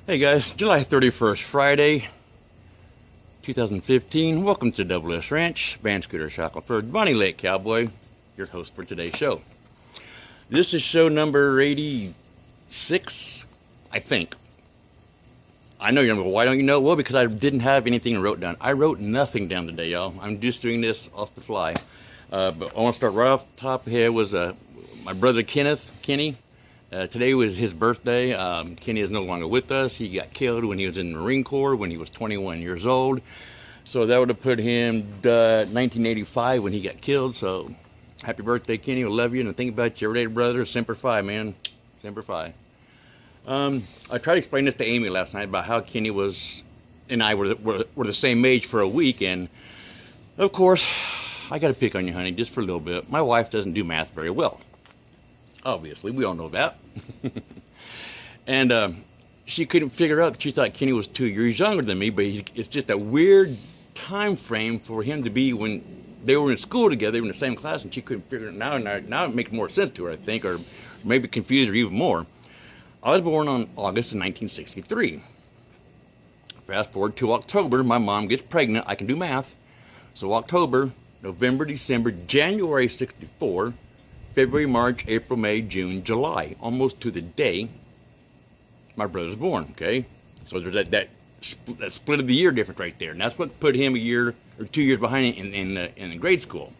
Hey guys, July 31st, Friday, 2015. Welcome to Double S Ranch, Van Scooter Shackelford, Bonnie Lake Cowboy, your host for today's show. This is show number 86, I think. I know you're going to go, why don't you know? Well, because I didn't have anything wrote down. I wrote nothing down today, y'all. I'm just doing this off the fly. But I want to start right off the top here was my brother Kenny. Today was his birthday. Kenny is no longer with us. He got killed when he was in the Marine Corps when he was 21 years old. So that would have put him 1985 when he got killed. So happy birthday, Kenny. We love you and think about you every day, brother. Semper Fi, man. Semper Fi. I tried to explain this to Amy last night about how Kenny and I were the same age for a week. And of course, I got to pick on you, honey, just for a little bit. My wife doesn't do math very well. Obviously, we all know that. And she couldn't figure out that she thought Kenny was 2 years younger than me, but it's just a weird time frame for him to be when they were in school together, they were in the same class, and she couldn't figure it out. Now it makes more sense to her, I think, or maybe confuse her even more. I was born on August of 1963. Fast forward to October, my mom gets pregnant. I can do math. So October, November, December, January 64, February, March, April, May, June, July, almost to the day my brother's born, okay? So there's that split of the year difference right there, and that's what put him a year or 2 years behind in grade school.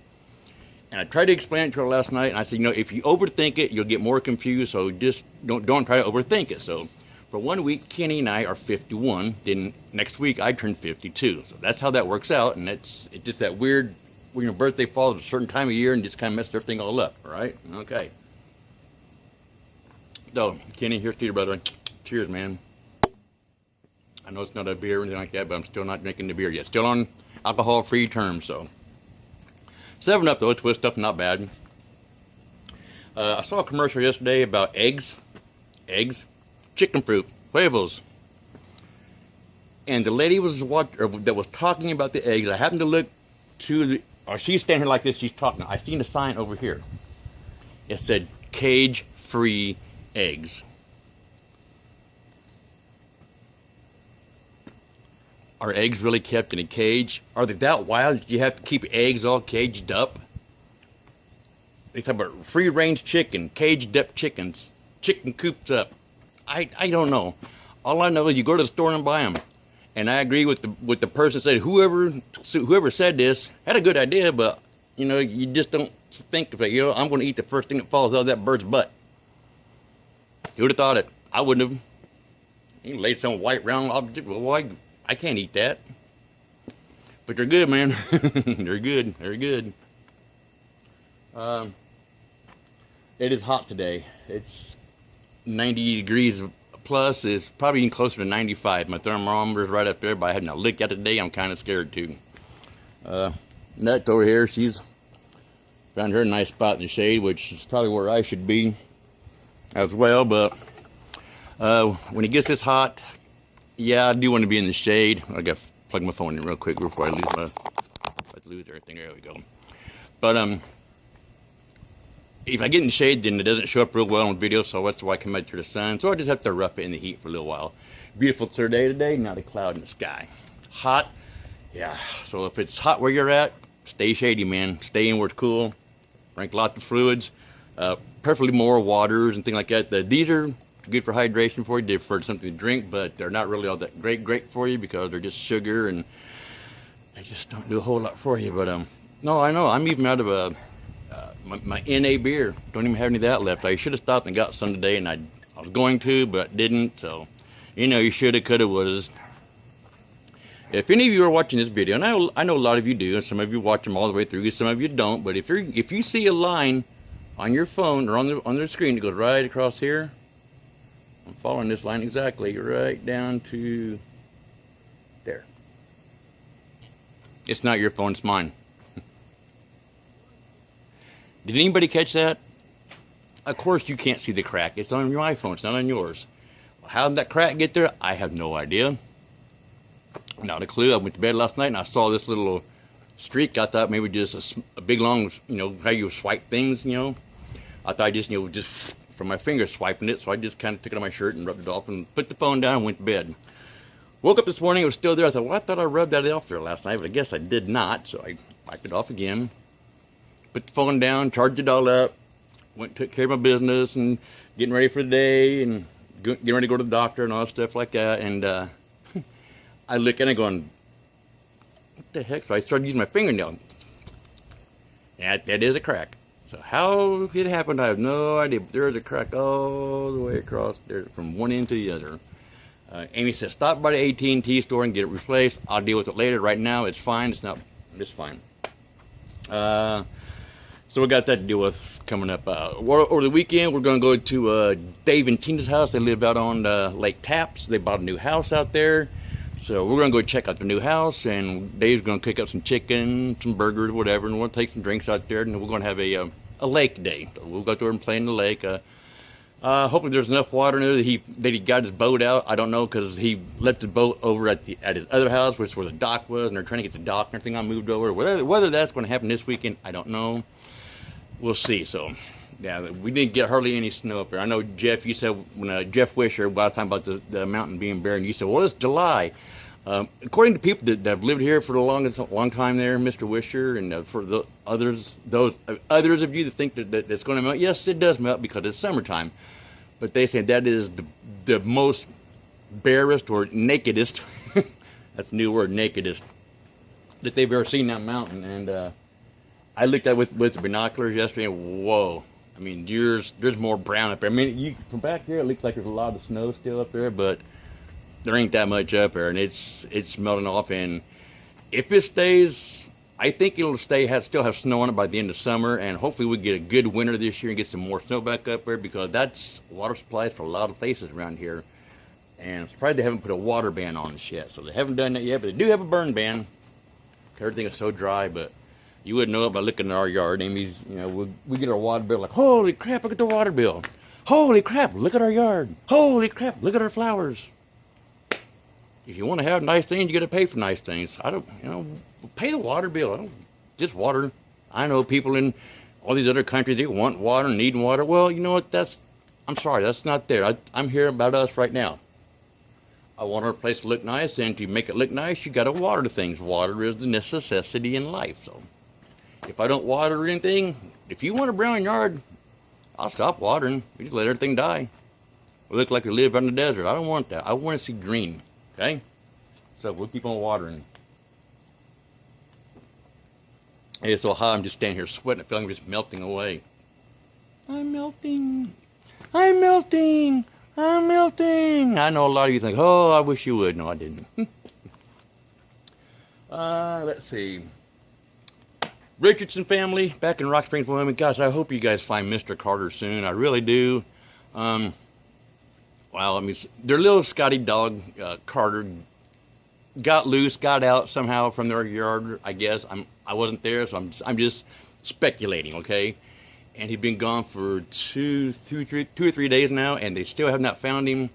And I tried to explain it to her last night, and I said, if you overthink it, you'll get more confused, so just don't try to overthink it. So for 1 week, Kenny and I are 51, then next week I turn 52. So that's how that works out, and it's just that weird, when your birthday falls at a certain time of year and just kind of messes everything all up, all right? Okay. So, Kenny, here's to you, brother. Cheers, man. I know it's not a beer or anything like that, but I'm still not drinking the beer yet. Still on alcohol-free terms, so. 7-Up, though, twist up, not bad. I saw a commercial yesterday about eggs, chicken fruit, huevos. And the lady that was talking about the eggs, I happened to look she's standing here like this, she's talking. I seen a sign over here. It said, cage-free eggs. Are eggs really kept in a cage? Are they that wild? You have to keep eggs all caged up? They talk about free-range chicken, caged up chickens, chicken cooped up. I don't know. All I know is you go to the store and buy them. And I agree with the person that said whoever said this had a good idea, but you just don't think of it. I'm going to eat the first thing that falls out of that bird's butt. Who would have thought it? I wouldn't have. You laid some white round object. Well, I can't eat that. But they're good, man. They're good. They're good. It is hot today. It's 90 degrees plus. It's probably even closer to 95. My thermometer is right up there, but I hadn't looked at it today. I'm kind of scared too. Nut over here, she's found her a nice spot in the shade, which is probably where I should be as well. But when it gets this hot, yeah, I do want to be in the shade. I got to plug my phone in real quick before I lose everything. There we go. But if I get in the shade, then it doesn't show up real well on video, so that's why I come out to the sun. So I just have to rough it in the heat for a little while. Beautiful clear day today, not a cloud in the sky. Hot, yeah. So if it's hot where you're at, stay shady, man. Stay in where it's cool. Drink lots of fluids, preferably more waters and things like that. These are good for hydration for you. They're for something to drink, but they're not really all that great for you because they're just sugar and they just don't do a whole lot for you. But no, I know. I'm even out of my NA beer. Don't even have any of that left. I should have stopped and got some today, and I was going to, but didn't. So, you shoulda, coulda, woulda. If any of you are watching this video, and I know a lot of you do, and some of you watch them all the way through, some of you don't. But if you see a line on your phone or on the screen that goes right across here, I'm following this line exactly right down to there. It's not your phone, it's mine. Did anybody catch that? Of course you can't see the crack. It's on your iPhone, it's not on yours. How did that crack get there? I have no idea. Not a clue. I went to bed last night and I saw this little streak. I thought maybe just a big long, how you swipe things, I thought I just, just from my fingers swiping it, so I just kind of took it on my shirt and rubbed it off and put the phone down and went to bed. Woke up this morning, it was still there. I thought, well, I thought I rubbed that off there last night, but I guess I did not, so I wiped it off again. Put the phone down, charged it all up, went and took care of my business and getting ready for the day and getting ready to go to the doctor and all that stuff like that. And I look at it going, what the heck? So I started using my fingernail. That is a crack. So how it happened, I have no idea. But there's a crack all the way across there from one end to the other. Amy says, stop by the AT&T store and get it replaced. I'll deal with it later. Right now, it's fine. It's fine. So we got that to deal with coming up. Over the weekend, we're going to go to Dave and Tina's house. They live out on Lake Tapps. They bought a new house out there. So we're going to go check out the new house, and Dave's going to cook up some chicken, some burgers, whatever, and we'll take some drinks out there, and we're going to have a lake day. So we'll go out there and play in the lake. Hopefully there's enough water in there that he got his boat out. I don't know, because he left his boat over at his other house, which is where the dock was, and they're trying to get the dock and everything moved over. Whether that's going to happen this weekend, I don't know. We'll see. So, yeah, we didn't get hardly any snow up there. I know, Jeff, you said, when Jeff Wisher, when I was talking about the mountain being bare, and you said, well, it's July. According to people that have lived here for a long time there, Mr. Wisher, and for the others of you that think that it's going to melt, yes, it does melt because it's summertime. But they say that is the most barest or nakedest, that's a new word, nakedest, that they've ever seen that mountain. And I looked at it with the binoculars yesterday, and whoa. I mean, there's more brown up there. I mean, from back here, it looks like there's a lot of snow still up there, but there ain't that much up there, and it's melting off. And if it stays, I think it'll still have snow on it by the end of summer, and hopefully we get a good winter this year and get some more snow back up there, because that's water supplies for a lot of places around here. And I'm surprised they haven't put a water ban on this yet. So they haven't done that yet, but they do have a burn ban. Everything is so dry, but you wouldn't know it by looking at our yard. Amy's, we get our water bill like, holy crap, look at the water bill. Holy crap, look at our yard. Holy crap, look at our flowers. If you want to have nice things, you got to pay for nice things. Pay the water bill. I don't just water. I know people in all these other countries, they want water and need water. Well, you know what? I'm sorry, that's not there. I'm here about us right now. I want our place to look nice, and to make it look nice, you got to water things. Water is the necessity in life. So if I don't water anything, if you want a brown yard, I'll stop watering. We just let everything die. We look like we live in the desert. I don't want that. I want to see green. Okay? So we'll keep on watering. It's so hot, I'm just standing here sweating. I feel like I'm just melting away. I'm melting. I'm melting. I'm melting. I know a lot of you think, oh, I wish you would. No, I didn't. Let's see. Richardson family back in Rock Springs, Wyoming. Gosh, I hope you guys find Mr. Carter soon. I really do. Well, their little Scotty dog, Carter, got loose, got out somehow from their yard, I guess. I wasn't there, so I'm just speculating, okay? And he'd been gone for 2 or 3 days now, and they still have not found him.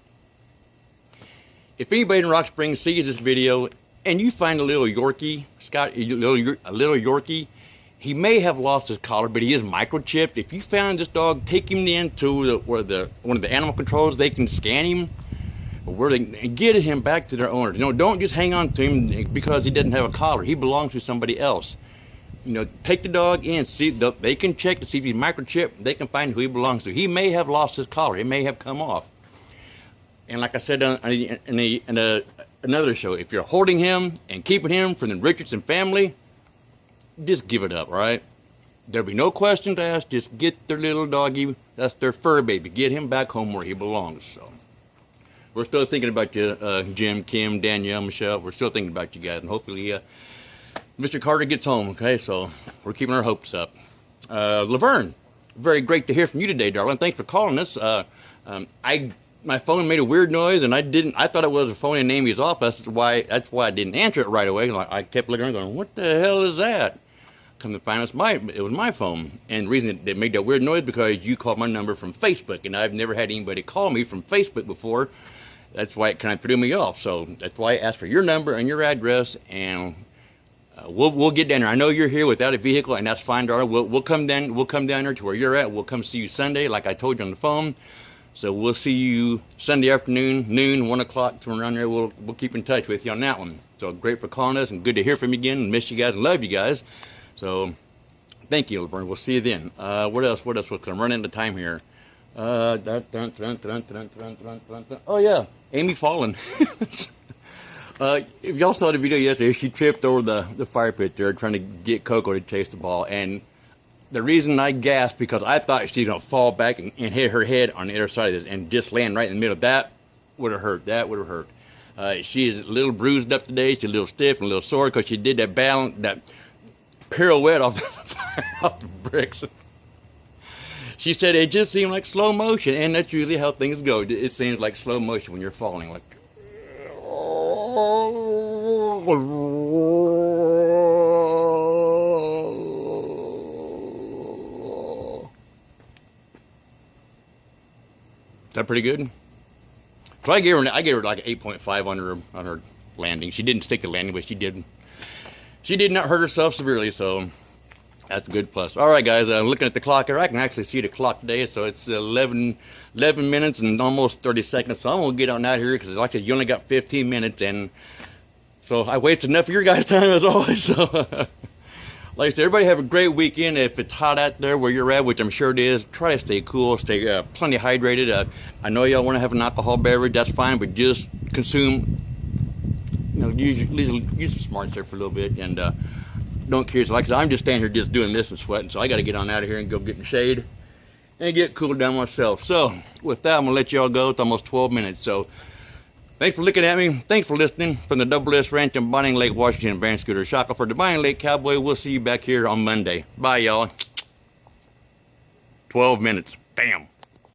If anybody in Rock Springs sees this video, and you find a little Yorkie, a little Yorkie, he may have lost his collar, but he is microchipped. If you found this dog, take him in to one of the animal controls. They can scan him, and get him back to their owners. Don't just hang on to him because he doesn't have a collar. He belongs to somebody else. Take the dog in. See, they can check to see if he's microchipped. They can find who he belongs to. He may have lost his collar. It may have come off. And like I said in another show, if you're holding him and keeping him from the Richardson family, just give it up, right? There'll be no questions asked. Just get their little doggy. That's their fur baby. Get him back home where he belongs. So we're still thinking about you, Jim, Kim, Danielle, Michelle. We're still thinking about you guys, and hopefully Mr. Carter gets home. Okay, so we're keeping our hopes up. Laverne, very great to hear from you today, darling. Thanks for calling us. My phone made a weird noise, and I thought it was a phone in Amy's office. That's why I didn't answer it right away. I kept looking around going, what the hell is that? Come to find out it was my phone. And the reason it made that weird noise because you called my number from Facebook, and I've never had anybody call me from Facebook before. That's why it kind of threw me off. So that's why I asked for your number and your address, and We'll get down there. I know you're here without a vehicle, and that's fine, darling. We'll come down. We'll come down there to where you're at. We'll come see you Sunday, like I told you on the phone. So we'll see you Sunday afternoon, noon, 1 o'clock, to around there. We'll keep in touch with you on that one. So great for calling us, and good to hear from you again. And miss you guys and love you guys. So thank you, Laverne. We'll see you then. What else? I'm running out of time here. Oh yeah, Amy Fallen. If y'all saw the video yesterday, she tripped over the fire pit there trying to get Coco to chase the ball. And the reason I gasped, because I thought she was going to fall back and hit her head on the other side of this and just land right in the middle. That would have hurt. That would have hurt. She is a little bruised up today. She's a little stiff and a little sore because she did that pirouette off the bricks. She said it just seemed like slow motion, and that's usually how things go. It seems like slow motion when you're falling. Like, is that pretty good? So I gave her like an 8.5 on her landing. She didn't stick the landing, but she did not hurt herself severely, so that's a good plus. All right, guys, I'm looking at the clock here. I can actually see the clock today, so it's 11 minutes and almost 30 seconds. So I'm going to get on out here because, like I said, you only got 15 minutes, and so I wasted enough of your guys' time as always. So, like I said, everybody have a great weekend. If it's hot out there where you're at, which I'm sure it is, try to stay cool, stay plenty hydrated. I know y'all want to have an alcohol beverage, that's fine, but just consume, use the smarts there for a little bit, and don't care. Like I said, I'm just standing here just doing this and sweating, so I got to get on out of here and go get in the shade and get cooled down myself. So with that, I'm going to let y'all go. It's almost 12 minutes. So thanks for looking at me. Thanks for listening from the Double S Ranch in Bonning Lake, Washington. Van Scooter Shackelford, the Bonning Lake Cowboy. We'll see you back here on Monday. Bye, y'all. 12 minutes.